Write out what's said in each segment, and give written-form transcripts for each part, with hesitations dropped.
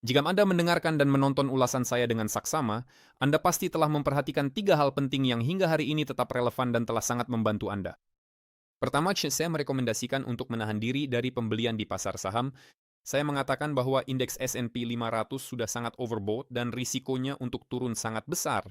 Jika Anda mendengarkan dan menonton ulasan saya dengan saksama, Anda pasti telah memperhatikan 3 hal penting yang hingga hari ini tetap relevan dan telah sangat membantu Anda. Pertama, saya merekomendasikan untuk menahan diri dari pembelian di pasar saham. Saya mengatakan bahwa indeks S&P 500 sudah sangat overbought dan risikonya untuk turun sangat besar.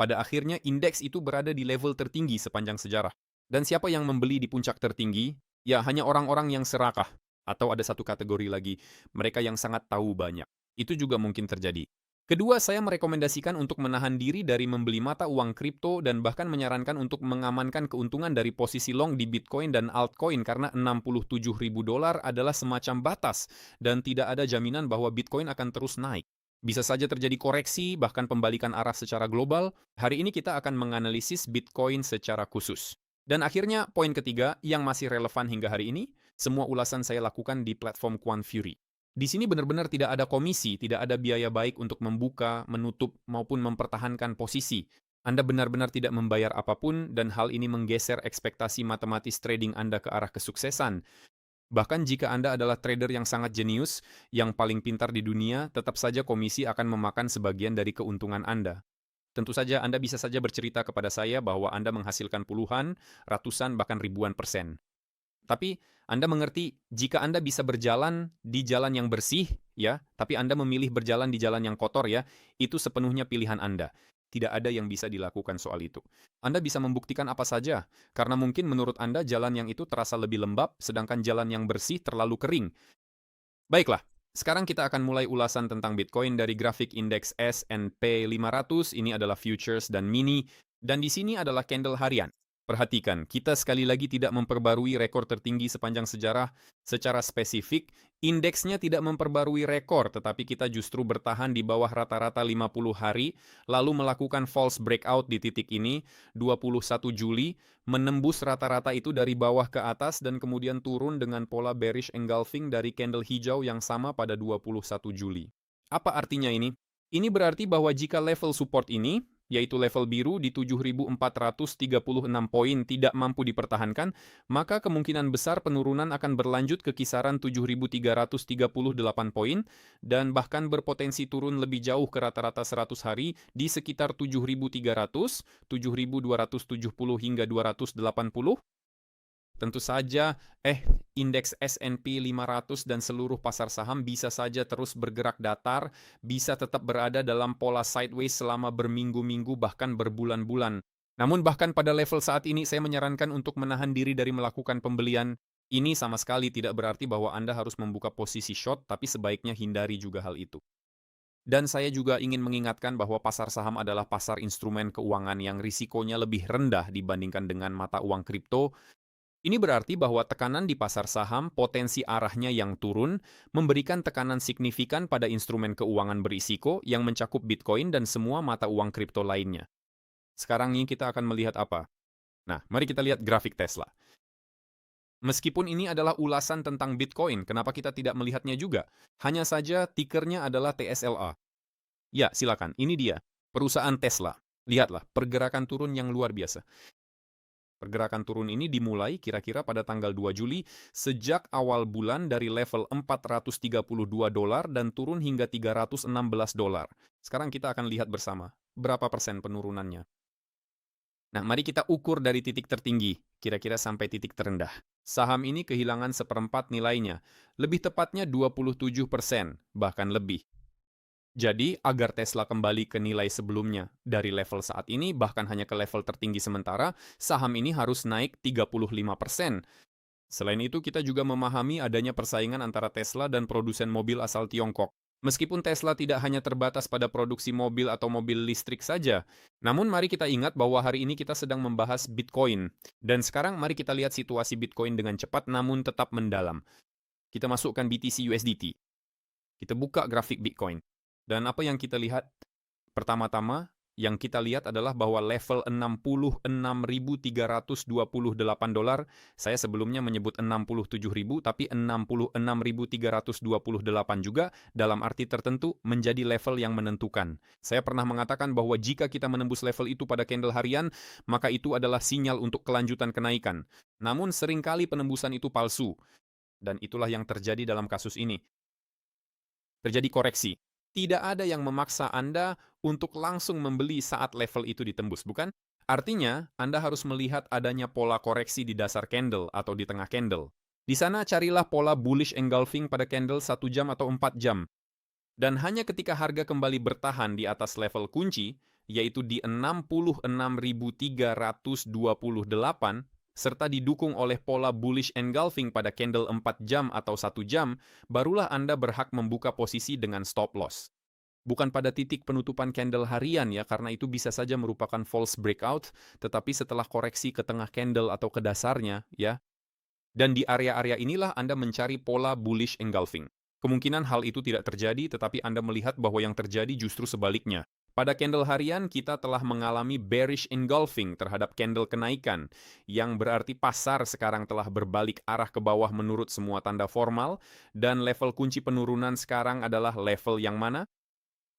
Pada akhirnya, indeks itu berada di level tertinggi sepanjang sejarah. Dan siapa yang membeli di puncak tertinggi? Ya, hanya orang-orang yang serakah. Atau ada satu kategori lagi, mereka yang sangat tahu banyak. Itu juga mungkin terjadi. Kedua, saya merekomendasikan untuk menahan diri dari membeli mata uang kripto dan bahkan menyarankan untuk mengamankan keuntungan dari posisi long di Bitcoin dan altcoin karena 67.000 dolar adalah semacam batas dan tidak ada jaminan bahwa Bitcoin akan terus naik. Bisa saja terjadi koreksi, bahkan pembalikan arah secara global. Hari ini kita akan menganalisis Bitcoin secara khusus. Dan akhirnya, poin ketiga yang masih relevan hingga hari ini, semua ulasan saya lakukan di platform Quantfury. Di sini benar-benar tidak ada komisi, tidak ada biaya baik untuk membuka, menutup, maupun mempertahankan posisi. Anda benar-benar tidak membayar apapun, dan hal ini menggeser ekspektasi matematis trading Anda ke arah kesuksesan. Bahkan jika Anda adalah trader yang sangat jenius, yang paling pintar di dunia, tetap saja komisi akan memakan sebagian dari keuntungan Anda. Tentu saja Anda bisa saja bercerita kepada saya bahwa Anda menghasilkan puluhan, ratusan, bahkan ribuan persen. Tapi Anda mengerti jika Anda bisa berjalan di jalan yang bersih, ya, tapi Anda memilih berjalan di jalan yang kotor, ya, itu sepenuhnya pilihan Anda. Tidak ada yang bisa dilakukan soal itu. Anda bisa membuktikan apa saja, karena mungkin menurut Anda jalan yang itu terasa lebih lembab, sedangkan jalan yang bersih terlalu kering. Baiklah, sekarang kita akan mulai ulasan tentang Bitcoin dari grafik indeks S&P 500. Ini adalah futures dan mini, dan di sini adalah candle harian. Perhatikan, kita sekali lagi tidak memperbarui rekor tertinggi sepanjang sejarah. Secara spesifik, indeksnya tidak memperbarui rekor, tetapi kita justru bertahan di bawah rata-rata 50 hari, lalu melakukan false breakout di titik ini, 21 Juli, menembus rata-rata itu dari bawah ke atas dan kemudian turun dengan pola bearish engulfing dari candle hijau yang sama pada 21 Juli. Apa artinya ini? Ini berarti bahwa jika level support ini, yaitu level biru di 7.436 poin tidak mampu dipertahankan, maka kemungkinan besar penurunan akan berlanjut ke kisaran 7.338 poin dan bahkan berpotensi turun lebih jauh ke rata-rata 100 hari di sekitar 7.300, 7.270 hingga 280. Tentu saja, indeks S&P 500 dan seluruh pasar saham bisa saja terus bergerak datar, bisa tetap berada dalam pola sideways selama berminggu-minggu bahkan berbulan-bulan. Namun bahkan pada level saat ini saya menyarankan untuk menahan diri dari melakukan pembelian. Ini sama sekali tidak berarti bahwa Anda harus membuka posisi short, tapi sebaiknya hindari juga hal itu. Dan saya juga ingin mengingatkan bahwa pasar saham adalah pasar instrumen keuangan yang risikonya lebih rendah dibandingkan dengan mata uang kripto. Ini berarti bahwa tekanan di pasar saham, potensi arahnya yang turun, memberikan tekanan signifikan pada instrumen keuangan berisiko yang mencakup Bitcoin dan semua mata uang kripto lainnya. Sekarang ini kita akan melihat apa? Nah, mari kita lihat grafik Tesla. Meskipun ini adalah ulasan tentang Bitcoin, kenapa kita tidak melihatnya juga? Hanya saja tickernya adalah TSLA. Ya, silakan. Ini dia, perusahaan Tesla. Lihatlah, pergerakan turun yang luar biasa. Pergerakan turun ini dimulai kira-kira pada tanggal 2 Juli sejak awal bulan dari level 432 dolar dan turun hingga 316 dolar. Sekarang kita akan lihat bersama berapa persen penurunannya. Nah, mari kita ukur dari titik tertinggi, kira-kira sampai titik terendah. Saham ini kehilangan seperempat nilainya, lebih tepatnya 27%, bahkan lebih. Jadi, agar Tesla kembali ke nilai sebelumnya dari level saat ini, bahkan hanya ke level tertinggi sementara, saham ini harus naik 35%. Selain itu, kita juga memahami adanya persaingan antara Tesla dan produsen mobil asal Tiongkok. Meskipun Tesla tidak hanya terbatas pada produksi mobil atau mobil listrik saja, namun mari kita ingat bahwa hari ini kita sedang membahas Bitcoin. Dan sekarang mari kita lihat situasi Bitcoin dengan cepat namun tetap mendalam. Kita masukkan BTC USDT. Kita buka grafik Bitcoin. Dan apa yang kita lihat? Pertama-tama, yang kita lihat adalah bahwa level 66.328 dolar, saya sebelumnya menyebut 67.000, tapi 66.328 juga dalam arti tertentu menjadi level yang menentukan. Saya pernah mengatakan bahwa jika kita menembus level itu pada candle harian, maka itu adalah sinyal untuk kelanjutan kenaikan. Namun seringkali penembusan itu palsu, dan itulah yang terjadi dalam kasus ini. terjadi koreksi. Tidak ada yang memaksa Anda untuk langsung membeli saat level itu ditembus, bukan? Artinya, Anda harus melihat adanya pola koreksi di dasar candle atau di tengah candle. Di sana carilah pola bullish engulfing pada candle 1 jam atau 4 jam. Dan hanya ketika harga kembali bertahan di atas level kunci, yaitu di 66.328, serta didukung oleh pola bullish engulfing pada candle 4 jam atau 1 jam, barulah Anda berhak membuka posisi dengan stop loss. Bukan pada titik penutupan candle harian ya, karena itu bisa saja merupakan false breakout, tetapi setelah koreksi ke tengah candle atau ke dasarnya ya, dan di area-area inilah Anda mencari pola bullish engulfing. Kemungkinan hal itu tidak terjadi, tetapi Anda melihat bahwa yang terjadi justru sebaliknya. Pada candle harian, kita telah mengalami bearish engulfing terhadap candle kenaikan, yang berarti pasar sekarang telah berbalik arah ke bawah menurut semua tanda formal, dan level kunci penurunan sekarang adalah level yang mana?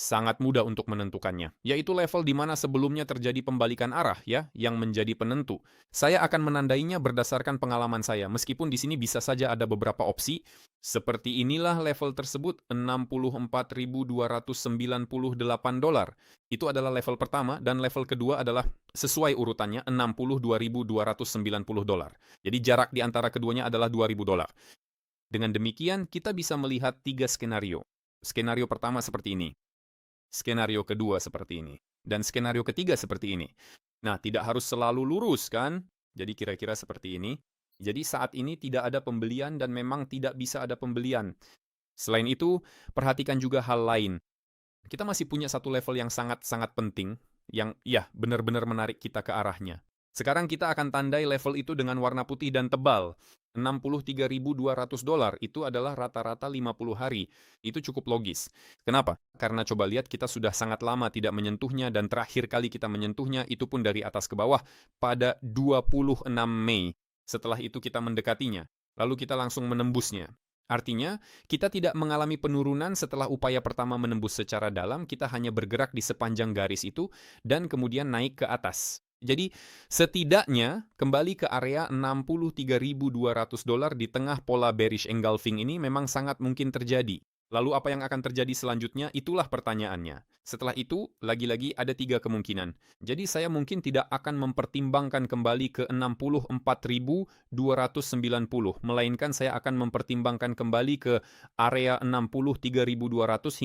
Sangat mudah untuk menentukannya, yaitu level di mana sebelumnya terjadi pembalikan arah ya, yang menjadi penentu. Saya akan menandainya berdasarkan pengalaman saya, meskipun di sini bisa saja ada beberapa opsi. Seperti inilah level tersebut, $64.298. Itu adalah level pertama, dan level kedua adalah sesuai urutannya, $62.290. Jadi jarak di antara keduanya adalah $2.000. Dengan demikian, kita bisa melihat 3 skenario. Skenario pertama seperti ini. Skenario kedua seperti ini. Dan skenario ketiga seperti ini. Nah, tidak harus selalu lurus kan? Jadi kira-kira seperti ini. Jadi saat ini tidak ada pembelian dan memang tidak bisa ada pembelian. Selain itu, perhatikan juga hal lain. Kita masih punya satu level yang sangat-sangat penting, yang ya benar-benar menarik kita ke arahnya. Sekarang kita akan tandai level itu dengan warna putih dan tebal. $63.200 itu adalah rata-rata 50 hari. Itu cukup logis. Kenapa? Karena coba lihat kita sudah sangat lama tidak menyentuhnya dan terakhir kali kita menyentuhnya itu pun dari atas ke bawah pada 26 Mei. Setelah itu kita mendekatinya. Lalu kita langsung menembusnya. Artinya, kita tidak mengalami penurunan setelah upaya pertama menembus secara dalam, kita hanya bergerak di sepanjang garis itu dan kemudian naik ke atas. Jadi, setidaknya kembali ke area $63.200 di tengah pola bearish engulfing ini memang sangat mungkin terjadi. Lalu apa yang akan terjadi selanjutnya? Itulah pertanyaannya. Setelah itu, lagi-lagi ada 3 kemungkinan. Jadi saya mungkin tidak akan mempertimbangkan kembali ke 64.290, melainkan saya akan mempertimbangkan kembali ke area 63.200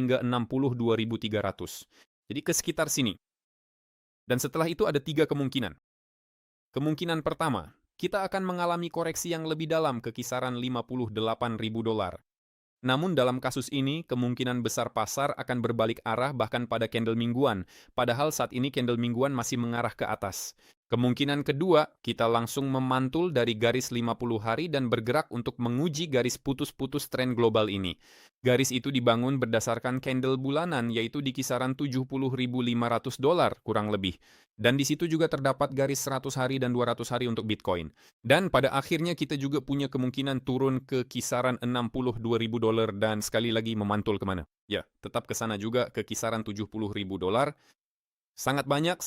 hingga 62.300. Jadi ke sekitar sini. Dan setelah itu ada 3 kemungkinan. Kemungkinan pertama, kita akan mengalami koreksi yang lebih dalam ke kisaran $58.000. Namun dalam kasus ini, kemungkinan besar pasar akan berbalik arah bahkan pada candle mingguan, padahal saat ini candle mingguan masih mengarah ke atas. Kemungkinan kedua, kita langsung memantul dari garis 50 hari dan bergerak untuk menguji garis putus-putus tren global ini. Garis itu dibangun berdasarkan candle bulanan, yaitu di kisaran $70.500 kurang lebih. Dan di situ juga terdapat garis 100 hari dan 200 hari untuk Bitcoin. Dan pada akhirnya kita juga punya kemungkinan turun ke kisaran $62.000 dan sekali lagi memantul kemana? Ya, tetap ke sana juga ke kisaran $70.000. Sangat banyak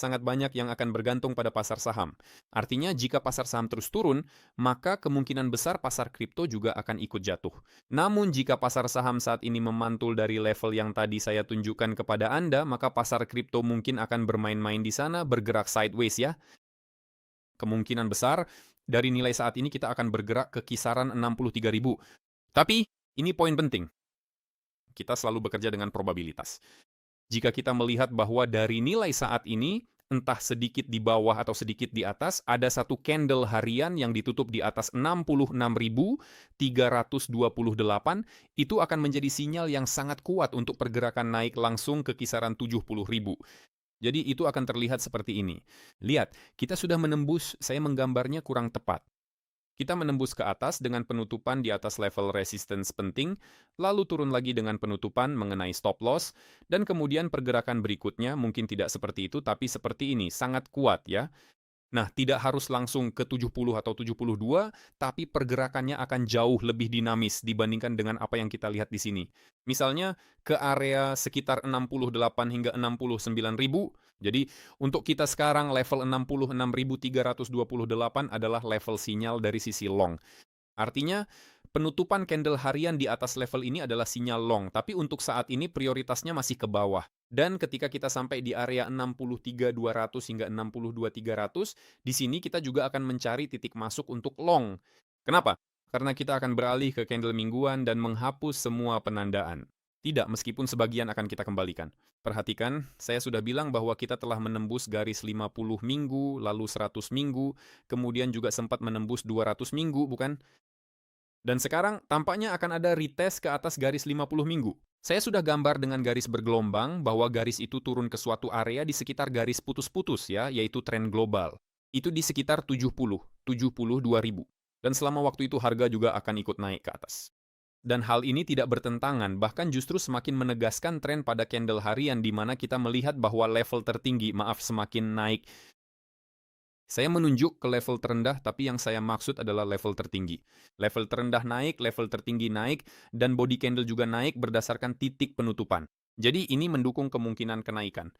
yang akan bergantung pada pasar saham. Artinya jika pasar saham terus turun, maka kemungkinan besar pasar kripto juga akan ikut jatuh. Namun jika pasar saham saat ini memantul dari level yang tadi saya tunjukkan kepada Anda, maka pasar kripto mungkin akan bermain-main di sana, bergerak sideways ya. Kemungkinan besar dari nilai saat ini kita akan bergerak ke kisaran 63.000. Tapi ini poin penting. Kita selalu bekerja dengan probabilitas. Jika kita melihat bahwa dari nilai saat ini, entah sedikit di bawah atau sedikit di atas, ada satu candle harian yang ditutup di atas 66.328, itu akan menjadi sinyal yang sangat kuat untuk pergerakan naik langsung ke kisaran 70.000. Jadi itu akan terlihat seperti ini. Lihat, kita sudah menembus, saya menggambarnya kurang tepat. Kita menembus ke atas dengan penutupan di atas level resistance penting, lalu turun lagi dengan penutupan mengenai stop loss, dan kemudian pergerakan berikutnya mungkin tidak seperti itu, tapi seperti ini, sangat kuat ya. Nah, tidak harus langsung ke 70 atau 72, tapi pergerakannya akan jauh lebih dinamis dibandingkan dengan apa yang kita lihat di sini. Misalnya, ke area sekitar 68 hingga 69.000. Jadi, untuk kita sekarang level 66.328 adalah level sinyal dari sisi long. Artinya, Penutupan candle harian di atas level ini adalah sinyal long, tapi untuk saat ini prioritasnya masih ke bawah. Dan ketika kita sampai di area 63.200 hingga 62.300, di sini kita juga akan mencari titik masuk untuk long. Kenapa? Karena kita akan beralih ke candle mingguan dan menghapus semua penandaan. Tidak, meskipun sebagian akan kita kembalikan. Perhatikan, saya sudah bilang bahwa kita telah menembus garis 50 minggu, lalu 100 minggu, kemudian juga sempat menembus 200 minggu, bukan? Dan sekarang tampaknya akan ada retest ke atas garis 50 minggu. Saya sudah gambar dengan garis bergelombang bahwa garis itu turun ke suatu area di sekitar garis putus-putus ya, yaitu tren global. Itu di sekitar 72.000. Dan selama waktu itu harga juga akan ikut naik ke atas. Dan hal ini tidak bertentangan, bahkan justru semakin menegaskan tren pada candle harian di mana kita melihat bahwa level tertinggi, semakin naik. Saya menunjuk ke level terendah, tapi yang saya maksud adalah level tertinggi. Level terendah naik, level tertinggi naik, dan body candle juga naik berdasarkan titik penutupan. Jadi ini mendukung kemungkinan kenaikan.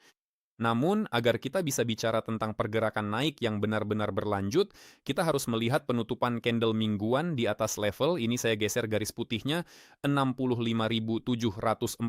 Namun, agar kita bisa bicara tentang pergerakan naik yang benar-benar berlanjut, kita harus melihat penutupan candle mingguan di atas level, ini saya geser garis putihnya, $65.746.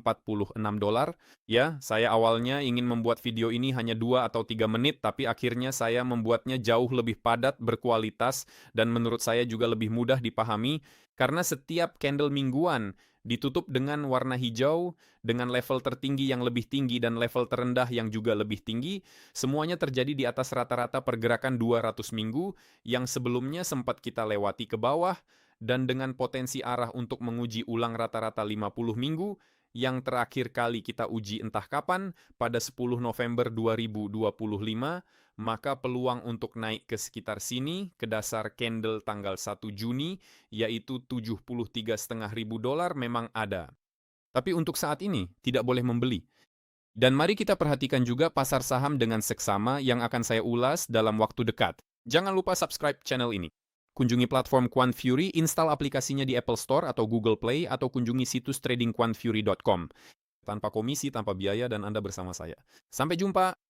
Ya, saya awalnya ingin membuat video ini hanya 2 atau 3 menit, tapi akhirnya saya membuatnya jauh lebih padat, berkualitas, dan menurut saya juga lebih mudah dipahami, karena setiap candle mingguan ditutup dengan warna hijau, dengan level tertinggi yang lebih tinggi dan level terendah yang juga lebih tinggi, semuanya terjadi di atas rata-rata pergerakan 200 minggu yang sebelumnya sempat kita lewati ke bawah, dan dengan potensi arah untuk menguji ulang rata-rata 50 minggu, yang terakhir kali kita uji entah kapan, pada 10 November 2025, maka peluang untuk naik ke sekitar sini, ke dasar candle tanggal 1 Juni, yaitu $73.500 memang ada. Tapi untuk saat ini, tidak boleh membeli. Dan mari kita perhatikan juga pasar saham dengan seksama yang akan saya ulas dalam waktu dekat. Jangan lupa subscribe channel ini. Kunjungi platform QuantFury, install aplikasinya di Apple Store atau Google Play, atau kunjungi situs tradingquantfury.com. Tanpa komisi, tanpa biaya, dan Anda bersama saya. Sampai jumpa!